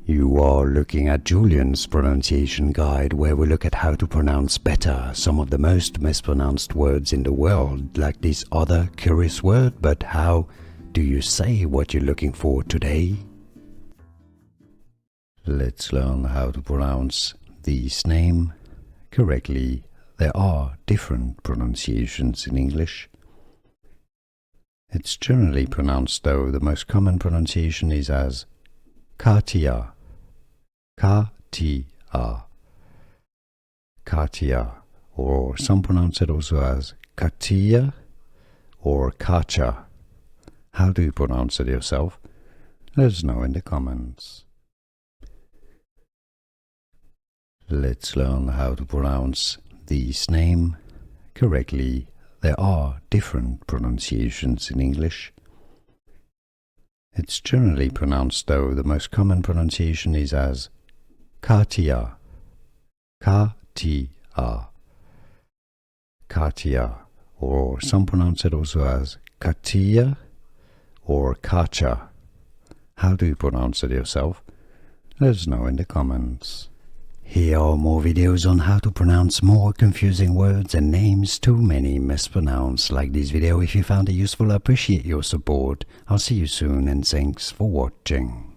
You are looking at Julian's pronunciation guide, where we look at how to pronounce better some of the most mispronounced words in the world, like this other curious word. But how do you say what you're looking for today? Let's learn how to pronounce this name correctly. There are different pronunciations in English. It's generally pronounced, though the most common pronunciation is as Katya, Katya, Katya, or some pronounce it also as Katya or Katya. How do you pronounce it yourself? Let us know in the comments. Let's learn how to pronounce this name correctly. There are different pronunciations in English. It's generally pronounced, though the most common pronunciation is as Katya, Katya, Katya, or some pronounce it also as Katya or Katya. How do you pronounce it yourself? Let us know in the comments. Here are more videos on how to pronounce more confusing words and names too many mispronounced. Like this video if you found it useful. I appreciate your support. I'll see you soon and thanks for watching.